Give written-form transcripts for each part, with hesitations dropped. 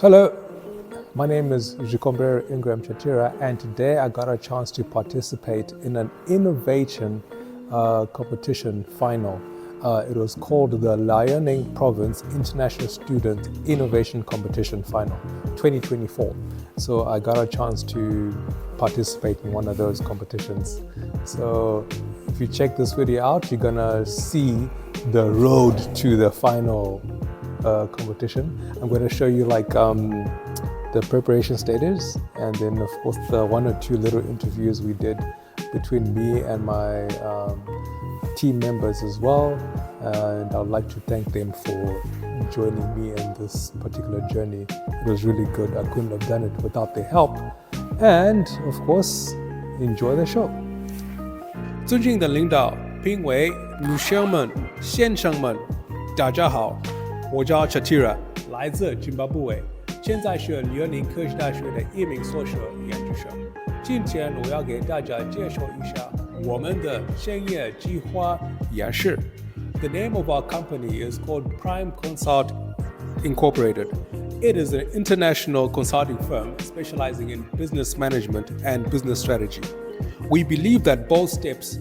Hello, my name is Zvikomborero Ingram Chatira, and today I got a chance to participate in an innovation competition final. It was called the Liaoning Province International Student Innovation Competition Final 2024. So I got a chance to participate in one of those competitions. So if you check this video out, you're gonna see the road to the final competition. I'm going to show you the preparation stages, and then of course the one or two little interviews we did between me and my team members as well. And I'd like to thank them for joining me in this particular journey. It was really good. I couldn't have done it without their help. And of course, enjoy the show. 尊敬的领导、评委、女生们、先生们，大家好，我叫 Chatira， 来自津巴布韦，现在是辽宁科技大学的一名硕士研究生。今天我要给大家介绍一下我们的商业计划演示。The name of our company is called Prime Consult Incorporated. It is an international consulting firm specializing in business management and business strategy. We believe that both steps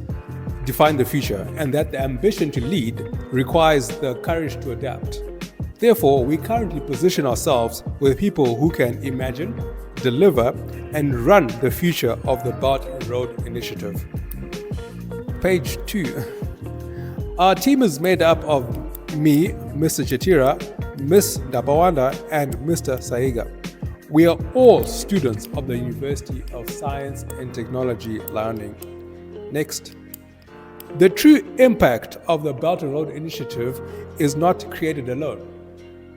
define the future and that the ambition to lead requires the courage to adapt. Therefore, we currently position ourselves with people who can imagine, deliver, and run the future of the Belt and Road Initiative. Page 2. Our team is made up of me, Mr. Chatira, Ms. NABAWANDA, and Mr. SAIGA. We are all students of the University of Science and Technology, Liaoning. Next. The true impact of the Belt and Road Initiative is not created alone.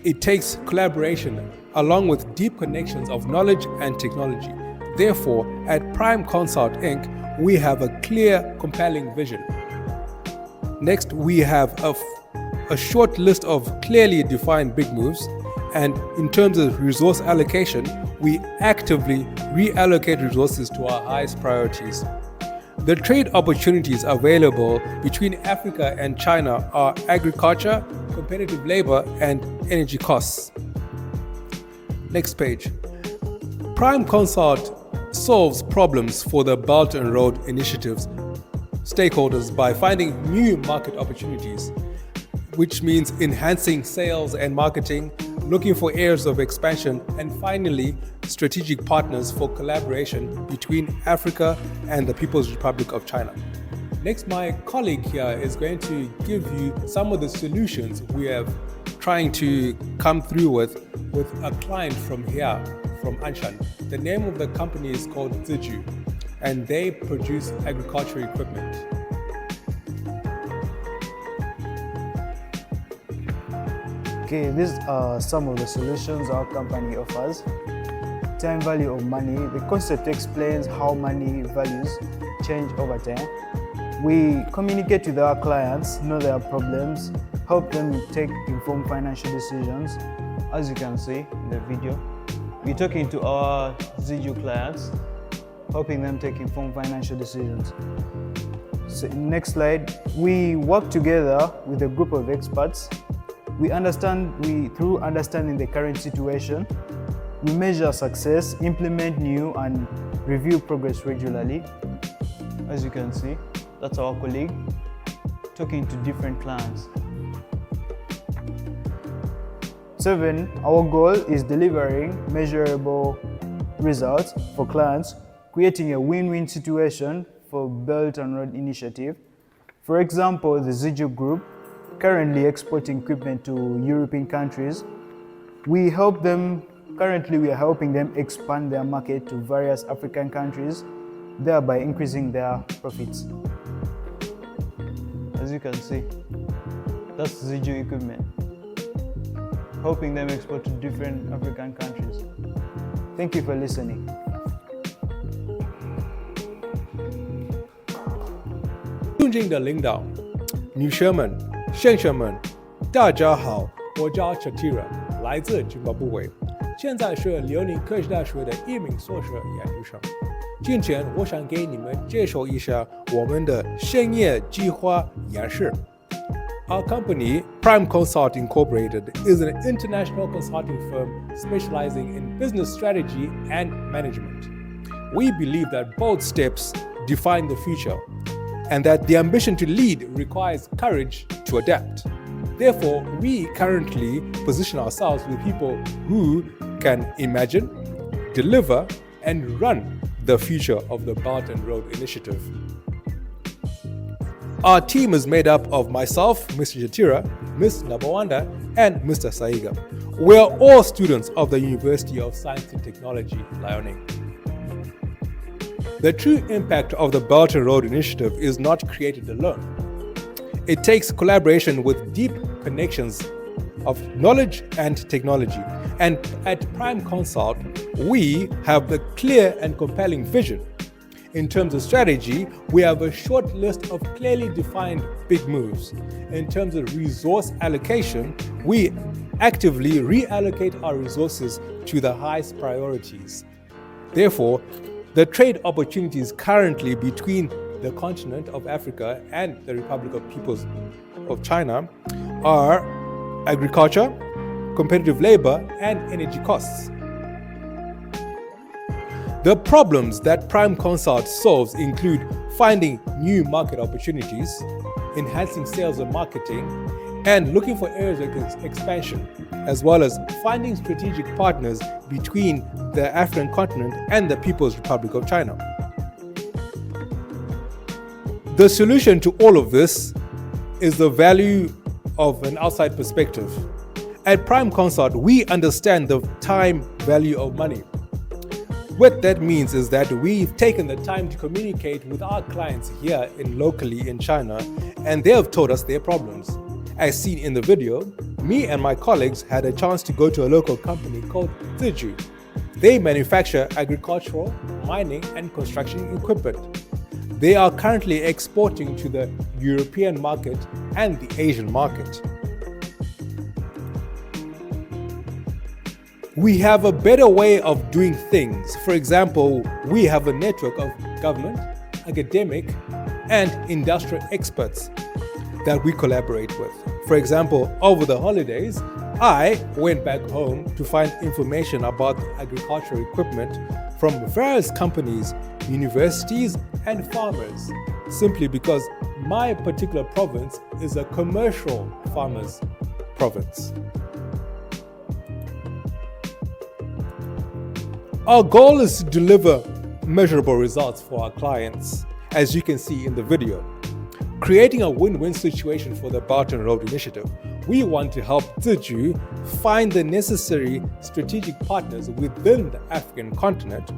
It takes collaboration along with deep connections of knowledge and technology. Therefore, at Prime Consult Inc., we have a clear, compelling vision. Next, we have a short list of clearly defined big moves, and in terms of resource allocation, we actively reallocate resources to our highest priorities. The trade opportunities available between Africa and China are agriculture, competitive labor, and energy costs. Next page. Prime Consult solves problems for the Belt and Road Initiative's stakeholders by finding new market opportunities, which means enhancing sales and marketing, looking for areas of expansion, and finally, strategic partners for collaboration between Africa and the People's Republic of China. Next, my colleague here is going to give you some of the solutions we have trying to come through with a client from here, from Anshan. The name of the company is called GERTRUDE, and they produce agricultural equipment. Okay, these are some of the solutions our company offers. Time value of money. The concept explains how money values change over time. We communicate with our clients, know their problems, help them take informed financial decisions. As you can see in the video, we're talking to our GERTRUDE clients, helping them take informed financial decisions. So next slide, we work together with a group of experts. Through understanding the current situation, we measure success, implement new, and review progress regularly. As you can see, that's our colleague talking to different clients. 7. Our goal is delivering measurable results for clients, creating a win-win situation for Belt and Road Initiative. For example, the GERTRUDE Group, currently exporting equipment to European countries. Currently we are helping them expand their market to various African countries, thereby increasing their profits. As you can see, that's GERTRUDE equipment, helping them export to different African countries. Thank you for listening. 尊敬的领导、女生们、先生们，大家好，我叫 Chatira， 来自津巴布韦，现在是辽宁科技大学的一名硕士研究生。今天我想给你们介绍一下我们的商业计划演示。Our company, Prime Consult Incorporated, is an international consulting firm specializing in business strategy and management. We believe that both steps define the future and that the ambition to lead requires courage to adapt. Therefore, we currently position ourselves with people who can imagine, deliver, and run the future of the Belt and Road Initiative. Our team is made up of myself, Mr. Chatira, Ms. NABAWANDA, and Mr. SAIGA. We are all students of the University of Science and Technology, Liaoning. The true impact of the Belt and Road Initiative is not created alone. It takes collaboration with deep connections of knowledge and technology. And at Prime Consult, we have the clear and compelling vision. In terms of strategy, we have a short list of clearly defined big moves. In terms of resource allocation, we actively reallocate our resources to the highest priorities. Therefore, the trade opportunities currently between the continent of Africa and the Republic of Peoples of China are agriculture, competitive labor, and energy costs. The problems that Prime Consult solves include finding new market opportunities, enhancing sales and marketing, and looking for areas of expansion, as well as finding strategic partners between the African continent and the People's Republic of China. The solution to all of this is the value of an outside perspective. At Prime Consult, we understand the time value of money. What that means is that we've taken the time to communicate with our clients here locally in China, and they have told us their problems. As seen in the video, me and my colleagues had a chance to go to a local company called KIZZA. They manufacture agricultural, mining, and construction equipment. They are currently exporting to the European market and the Asian market. We have a better way of doing things. For example, we have a network of government, academic, and industrial experts that we collaborate with. For example, over the holidays, I went back home to find information about agricultural equipment from various companies, universities, and farmers, simply because my particular province is a commercial farmers' province. Our goal is to deliver measurable results for our clients, as you can see in the video. Creating a win-win situation for the Belt and Road Initiative, we want to help KIZZA find the necessary strategic partners within the African continent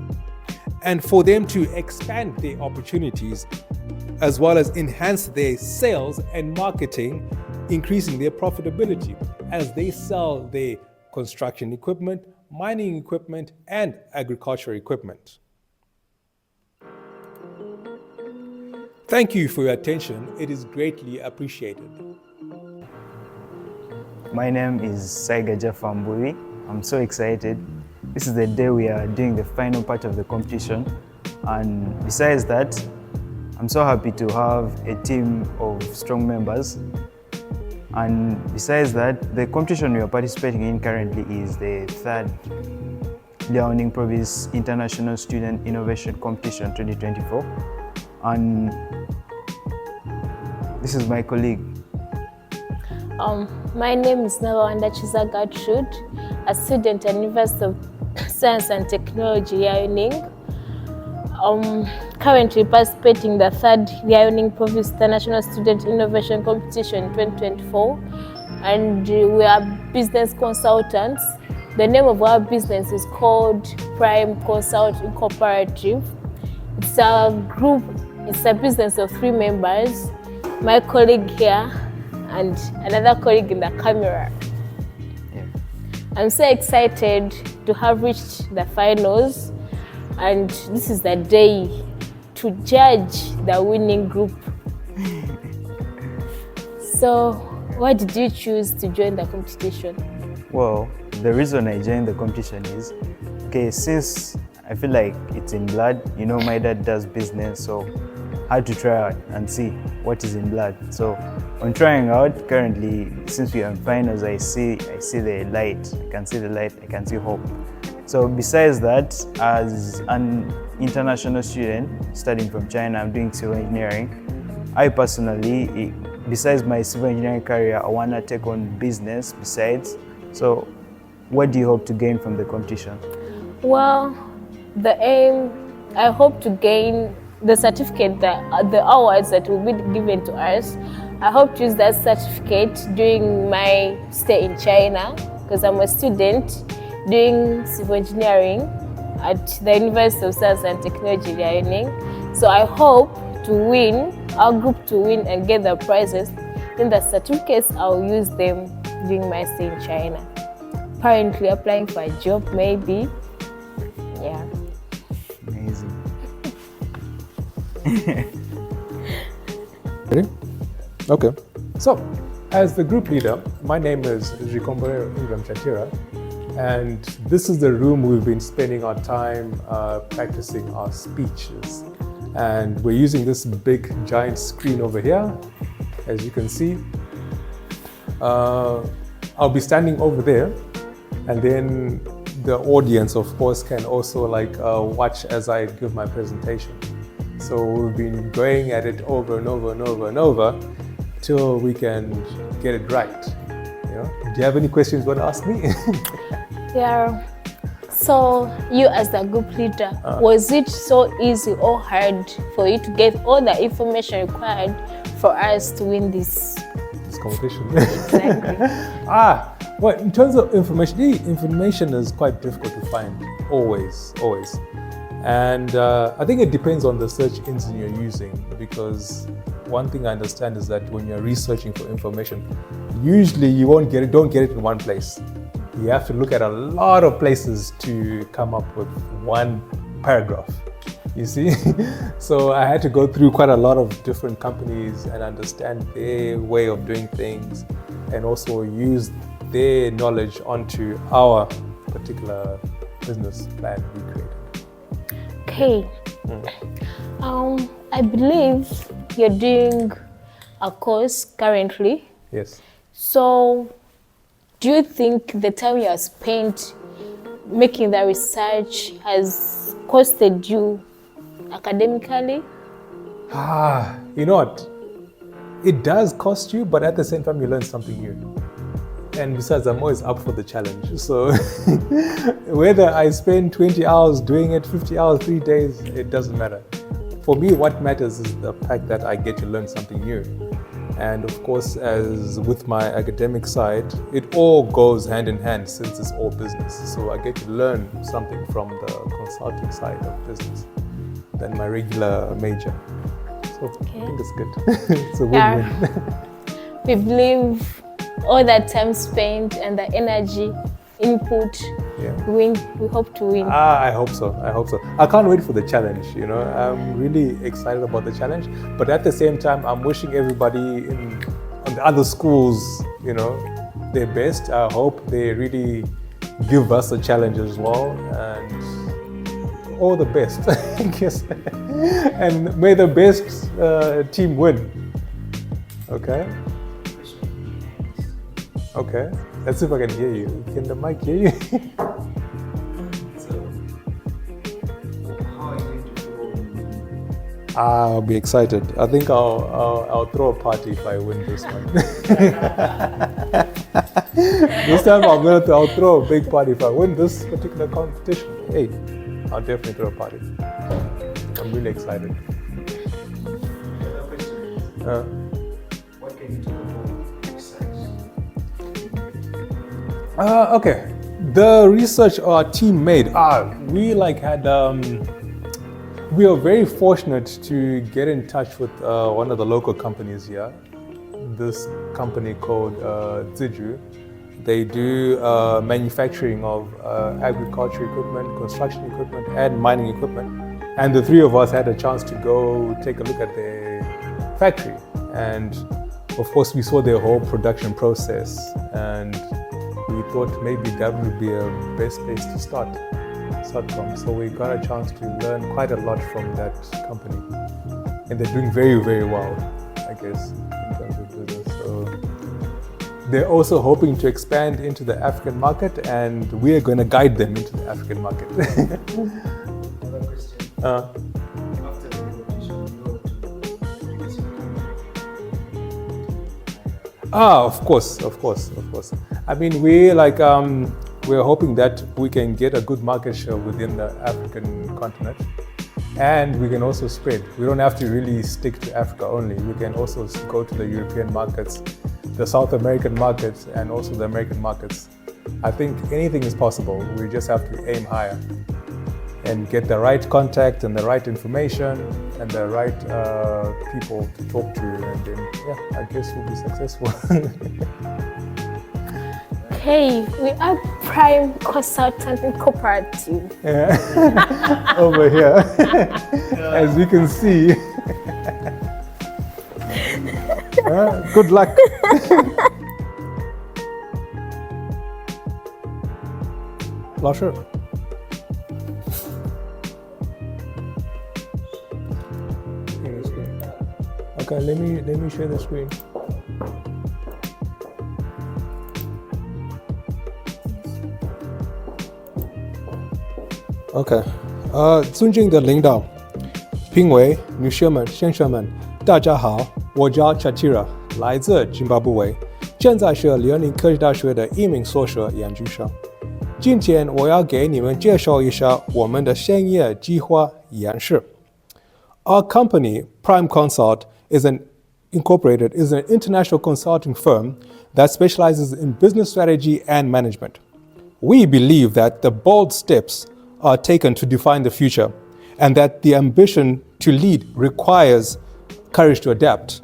and for them to expand their opportunities as well as enhance their sales and marketing, increasing their profitability as they sell their construction equipment, mining equipment, and agricultural equipment. Thank you for your attention. It is greatly appreciated. My name is SAIGA JAFFAR. I'm so excited. This is the day we are doing the final part of the competition. And besides that, I'm so happy to have a team of strong members. And besides that, the competition we are participating in currently is the third Liaoning Province International Student Innovation Competition 2024. And this is my colleague. My name is NABAWANDA GERTRUDE, a student at University of Science and Technology, Liaoning. Currently participating in the third Liaoning Province International Student Innovation Competition 2024, and we are business consultants. The name of our business is called Prime Consult Incorporated. It's a group, it's a business of 3 members, my colleague here and another colleague in the camera. Yeah. I'm so excited to have reached the finals, and this is the day to judge the winning group. So, why did you choose to join the competition? Well, the reason I joined the competition is, since I feel like it's in blood, my dad does business, so had to try out and see what is in blood. So on trying out, currently, since we are in finals, I see the light. I can see the light. I can see hope. So besides that, as an international student studying from China, I'm doing civil engineering. I personally, besides my civil engineering career, I want to take on business besides. So what do you hope to gain from the competition? Well, the aim, I hope to gain the certificate, the awards that will be given to us. I hope to use that certificate during my stay in China, because I'm a student doing civil engineering at the University of Science and Technology, Liaoning. So I hope to win, our group to win and get the prizes. Then the certificates, I'll use them during my stay in China. Apparently applying for a job, maybe. Yeah. Amazing. Ready? Okay. So, as the group leader, my name is Zvikomborero Ingram Chatira, and this is the room we've been spending our time practicing our speeches. And we're using this big giant screen over here, as you can see. I'll be standing over there, and then the audience, of course, can also watch as I give my presentation. So we've been going at it over and over and over and over till we can get it right. You know? Do you have any questions you want to ask me? Yeah. So you as the group leader, was it so easy or hard for you to get all the information required for us to win this competition? Exactly. Well, in terms of information, information is quite difficult to find, always. And I think it depends on the search engine you're using, because one thing I understand is that when you're researching for information, usually you don't get it in one place. You have to look at a lot of places to come up with one paragraph, you see? So I had to go through quite a lot of different companies and understand their way of doing things, and also use their knowledge onto our particular business plan we created. Okay. I believe you're doing a course currently. Yes. So do you think the time you have spent making the research has costed you academically? You know what? It does cost you, but at the same time you learn something new. And besides, I'm always up for the challenge. So whether I spend 20 hours doing it, 50 hours, 3 days, it doesn't matter. For me, what matters is the fact that I get to learn something new. And of course, as with my academic side, it all goes hand in hand since it's all business. So I get to learn something from the consulting side of business than my regular major. So I think it's good. It's a win-win. We believe all that time spent and the energy input, we hope to win. I hope so. I can't wait for the challenge, you know. I'm really excited about the challenge, but at the same time, I'm wishing everybody on the other schools, you know, their best. I hope they really give us a challenge as well, and all the best, I guess. And may the best team win. Okay? Okay, let's see if I can hear you. Can the mic hear you? I'll be excited. I think I'll throw a party if I win this one. This time I'll throw a big party if I win this particular competition. Hey, I'll definitely throw a party. I'm really excited. What can you do about research? Okay, the research our team made, we are very fortunate to get in touch with one of the local companies here. This company called KIZZA. They do manufacturing of agriculture equipment, construction equipment, and mining equipment. And the three of us had a chance to go take a look at their factory. And of course, we saw their whole production process, and we thought maybe that would be a best place to start from. So we got a chance to learn quite a lot from that company. and they're doing very, very well, I guess, in terms of business. So they're also hoping to expand into the African market, and we are going to guide them into the African market. Another question. After the relocation, you go to Of course. I mean, we're hoping that we can get a good market share within the African continent, and we can also spread. We don't have to really stick to Africa only. We can also go to the European markets, the South American markets, and also the American markets. I think anything is possible. We just have to aim higher and get the right contact and the right information and the right people to talk to, and then, I guess we'll be successful. Okay, we are Prime Consultant Cooperative. Over here, as you can see. Good luck. Lasher. Okay, let me share the screen. OK， 尊敬的领导、评委、女士们、先生们，大家好，我叫 Chatira， 来自津巴布韦，现在是Liaoning科技大学的一名硕士研究生。今天我要给你们介绍一下我们的商业计划演示。Our company, Prime Consult, is an international consulting firm that specializes in business strategy and management. We believe that the bold steps are taken to define the future, and that the ambition to lead requires courage to adapt.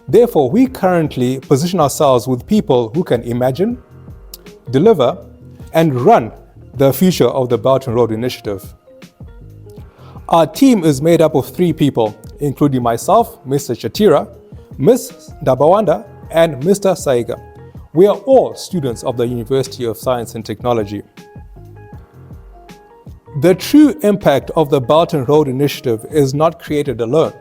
Therefore, we currently position ourselves with people who can imagine, deliver, and run the future of the Belt and Road Initiative. Our team is made up of 3 people, including myself, Mr. Chatira, Ms. NABAWANDA, and Mr. SAIGA. We are all students of the University of Science and Technology. The true impact of the Belt and Road Initiative is not created alone.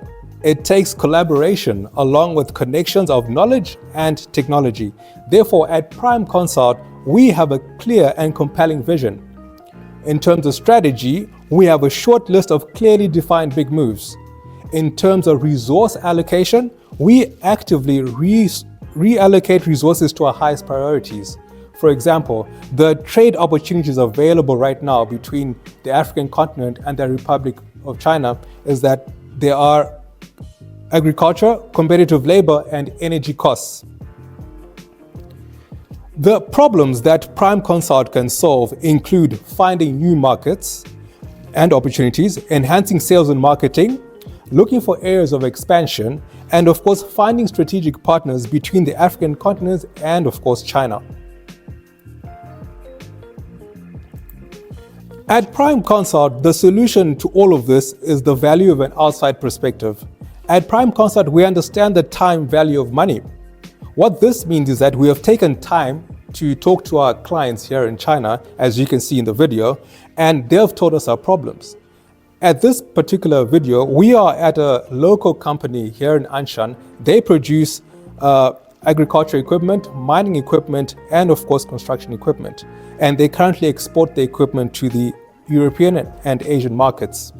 It takes collaboration along with connections of knowledge and technology. Therefore, at Prime Consult, we have a clear and compelling vision. In terms of strategy, we have a short list of clearly defined big moves. In terms of resource allocation, we actively reallocate resources to our highest priorities. For example, the trade opportunities available right now between the African continent and the Republic of China is that there are agriculture, competitive labor, and energy costs. The problems that Prime Consult can solve include finding new markets and opportunities, enhancing sales and marketing, looking for areas of expansion, and of course, finding strategic partners between the African continent and of course, China. At Prime Consult, the solution to all of this is the value of an outside perspective. At Prime Consult, we understand the time value of money. What this means is that we have taken time to talk to our clients here in China, as you can see in the video, and they have told us our problems. At this particular video, we are at a local company here in Anshan. They produce agriculture equipment, mining equipment, and of course, construction equipment. And they currently export the equipment to the European and Asian markets.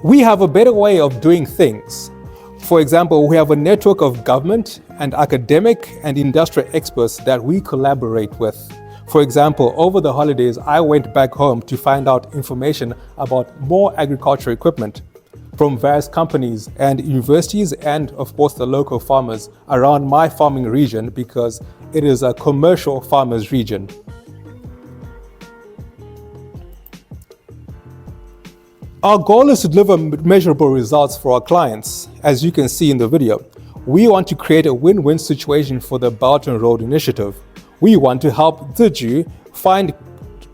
We have a better way of doing things. For example, we have a network of government and academic and industrial experts that we collaborate with. For example, over the holidays, I went back home to find out information about more agriculture equipment from various companies and universities and of course the local farmers around my farming region, because it is a commercial farmers region. Our goal is to deliver measurable results for our clients. As you can see in the video, we want to create a win-win situation for the Belt and Road Initiative. We want to help Ziju find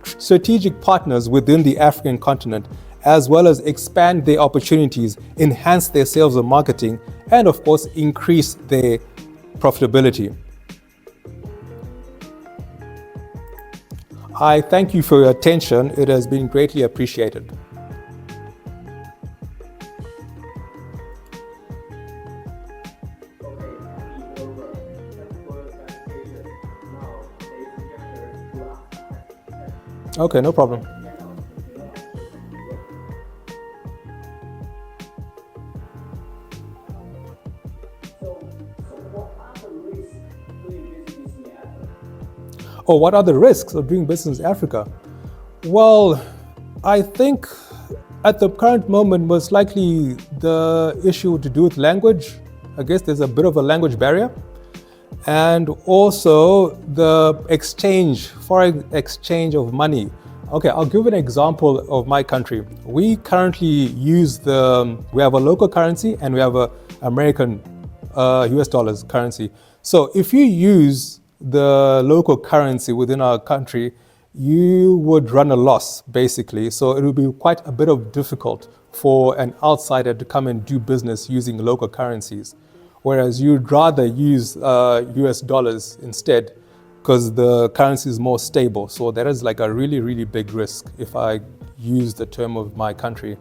strategic partners within the African continent, as well as expand their opportunities, enhance their sales and marketing, and of course, increase their profitability. I thank you for your attention. It has been greatly appreciated. Okay, no problem. Oh, what are the risks of doing business in Africa? Well, I think at the current moment, most likely the issue to do with language. I guess there's a bit of a language barrier. And also the exchange, foreign exchange of money. Okay, I'll give an example of my country. We currently use we have a local currency and we have a American US dollars currency. So if you use the local currency within our country, you would run a loss basically. So it would be quite a bit of difficult for an outsider to come and do business using local currencies. Whereas you'd rather use US dollars instead because the currency is more stable. So that is like a really, really big risk if I use the term of my country.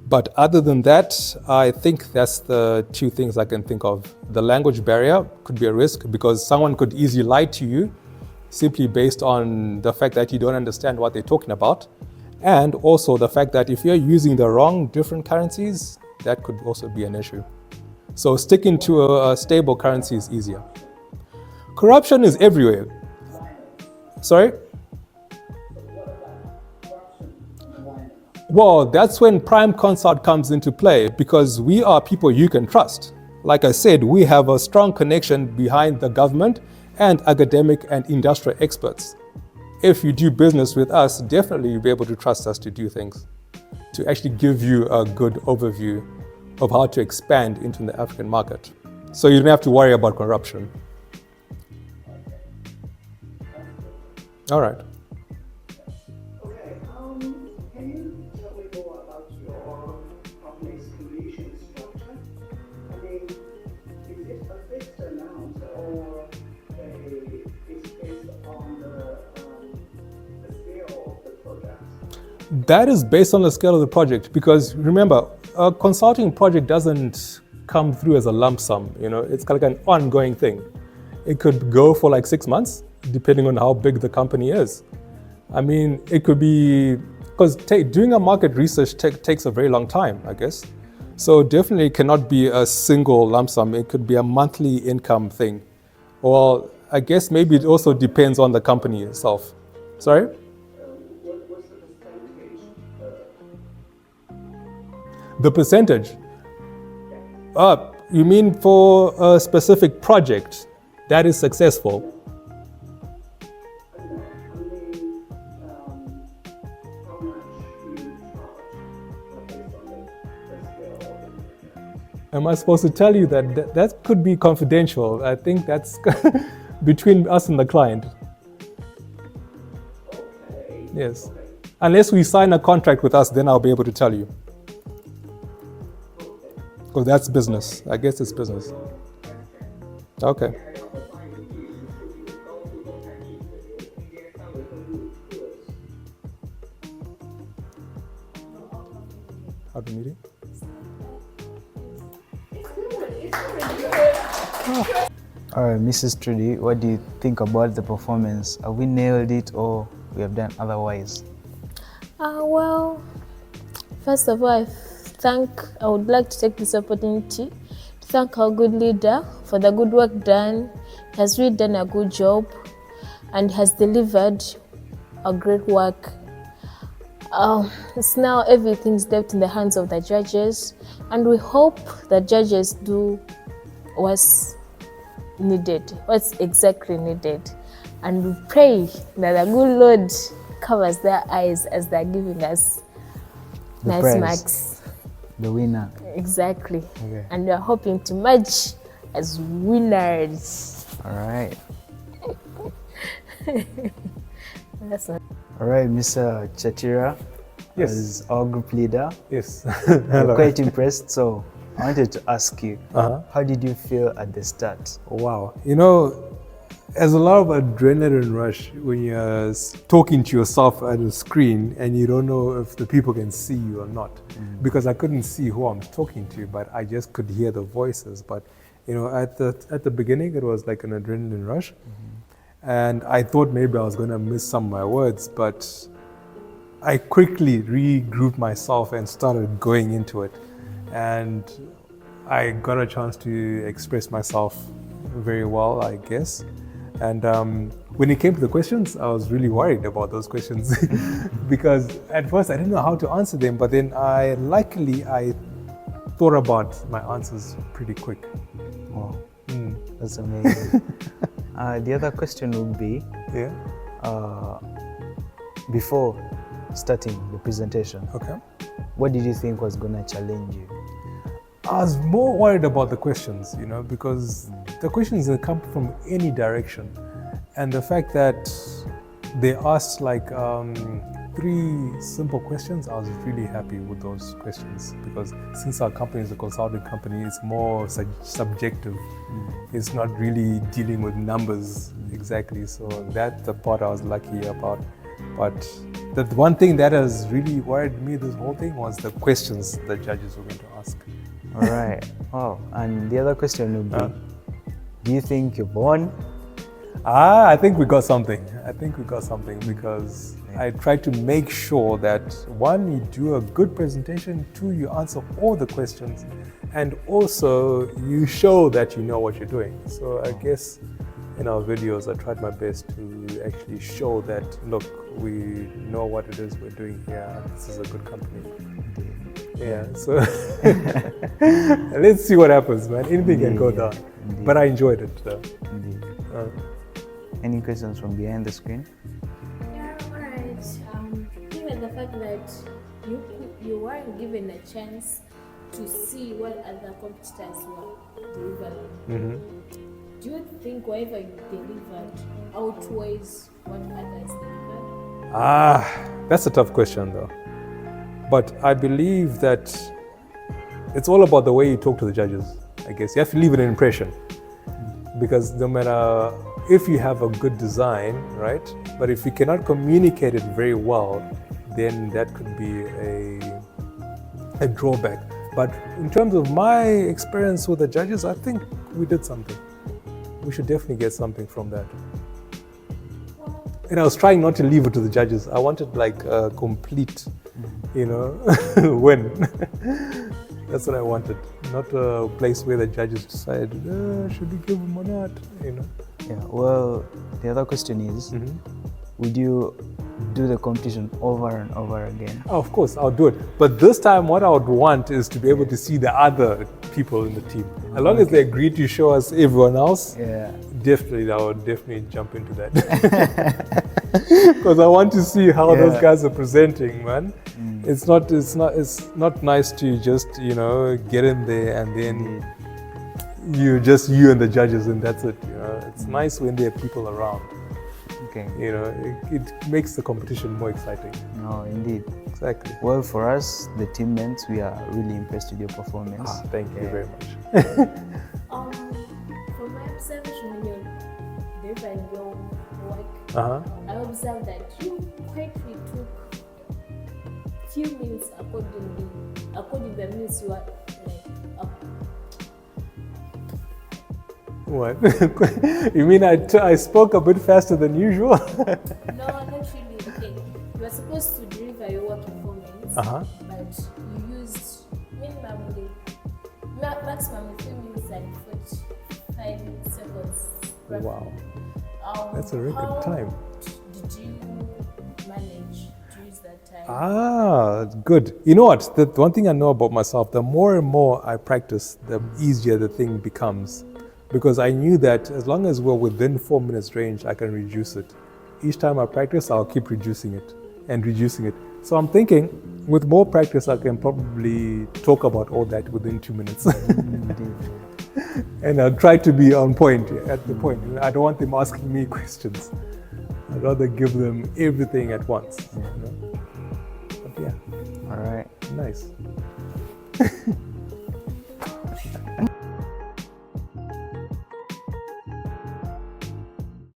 But other than that, I think that's the two things I can think of. The language barrier could be a risk because someone could easily lie to you simply based on the fact that you don't understand what they're talking about. And also the fact that if you're using the wrong different currencies, that could also be an issue. So sticking to a stable currency is easier. Corruption is everywhere. Sorry? Well, that's when prime consort comes into play because we are people you can trust. Like I said, we have a strong connection behind the government and academic and industrial experts. If you do business with us, definitely you'll be able to trust us to do things, to actually give you a good overview of how to expand into the African market. So you don't have to worry about corruption. All right. Okay, can you tell me more about your public solution structure? I mean, is it a fixed amount or it's based on the scale of the project? That is based on the scale of the project because remember, a consulting project doesn't come through as a lump sum, it's kind of like an ongoing thing. It could go for like 6 months, depending on how big the company is. I mean, it could be, because doing a market research takes a very long time, I guess. So definitely it cannot be a single lump sum. It could be a monthly income thing. Or I guess maybe it also depends on the company itself. Sorry? What's the percentage? The percentage? You mean for a specific project that is successful? Am I supposed to tell you that? That could be confidential. I think that's between us and the client. Okay. Yes. Unless we sign a contract with us, then I'll be able to tell you. Because that's business. I guess it's business. Okay. How to meeting? All right, Mrs. Trudy, what do you think about the performance? Have we nailed it or we have done otherwise? Well, first of all, I would like to take this opportunity to thank our good leader for the good work done. He has really done a good job and has delivered a great work. It's now everything's left in the hands of the judges, and we hope the judges do what's needed, what's exactly needed. And we pray that the good Lord covers their eyes as they're giving us The nice prize. marks. The winner. Exactly. Okay. And we're hoping to merge as winners. All right. That's not. All right, Mr. Chatira, Yes. as our group leader, Yes. we're Hello. quite impressed. So I wanted to ask you, Uh-huh. how did you feel at the start? Wow. There's a lot of adrenaline rush when you're talking to yourself at a screen and you don't know if the people can see you or not. Because I couldn't see who I'm talking to, but I just could hear the voices. But at the beginning, it was like an adrenaline rush. And I thought maybe I was going to miss some of my words, but I quickly regrouped myself and started going into it. And I got a chance to express myself very well, I guess. And when it came to the questions, I was really worried about those questions because at first I didn't know how to answer them, but then I thought about my answers pretty quick. Wow, that's amazing. The other question would be, Yeah. Before starting the presentation, Okay. what did you think was going to challenge you? I was more worried about the questions, because the questions that come from any direction. And the fact that they asked like 3 simple questions, I was really happy with those questions because since our company is a consulting company, it's more subjective. It's not really dealing with numbers exactly. So that's the part I was lucky about. But the one thing that has really worried me this whole thing was the questions the judges were going to ask. All right. Oh, and the other question would be, do you think you've won? I think we got something. Because I tried to make sure that 1, you do a good presentation, 2, you answer all the questions, and also you show that you know what you're doing. So I guess in our videos, I tried my best to actually show that, look, we know what it is we're doing here, and this is a good company. Yeah, so let's see what happens, man. Anything can go down. But I enjoyed it. Indeed. Any questions from behind the screen? Yeah, alright. Given the fact that you weren't given a chance to see what other competitors were delivering, do you think whatever you delivered outweighs what others delivered? That's a tough question though. But I believe that it's all about the way you talk to the judges, I guess. You have to leave an impression. Because no matter if you have a good design, right? But if you cannot communicate it very well, then that could be a drawback. But in terms of my experience with the judges, I think we did something. We should definitely get something from that. And I was trying not to leave it to the judges. I wanted like a complete, win. That's what I wanted. Not a place where the judges decide, should we give them or not, Yeah, well, the other question is, would you do the competition over and over again? Oh, of course, I'll do it. But this time what I would want is to be able to see the other people in the team. As long as they agree to show us everyone else, definitely, I would definitely jump into that. Because I want to see how those guys are presenting, man. It's not nice to just, get in there and then you and the judges and that's it. It's nice when there are people around. Okay. It makes the competition more exciting. No, indeed. Exactly. Well, for us, the teammates, we are really impressed with your performance. Thank you very much. From my observation, when you're delivering your work, I observed that you quickly took few minutes according to the minutes you are What? You mean I spoke a bit faster than usual? No, not really. Okay, you were supposed to deliver your work in 4 minutes, but you used maximum 3 minutes and 45 seconds. Wow, that's a record time. Did you manage to use that time? Good. You know what? The one thing I know about myself, the more and more I practice, the easier the thing becomes. Because I knew that as long as we're within 4 minutes range, I can reduce it. Each time I practice, I'll keep reducing it and reducing it. So I'm thinking, with more practice, I can probably talk about all that within 2 minutes. And I'll try to be on point, at the point. I don't want them asking me questions. I'd rather give them everything at once. But yeah. All right. Nice.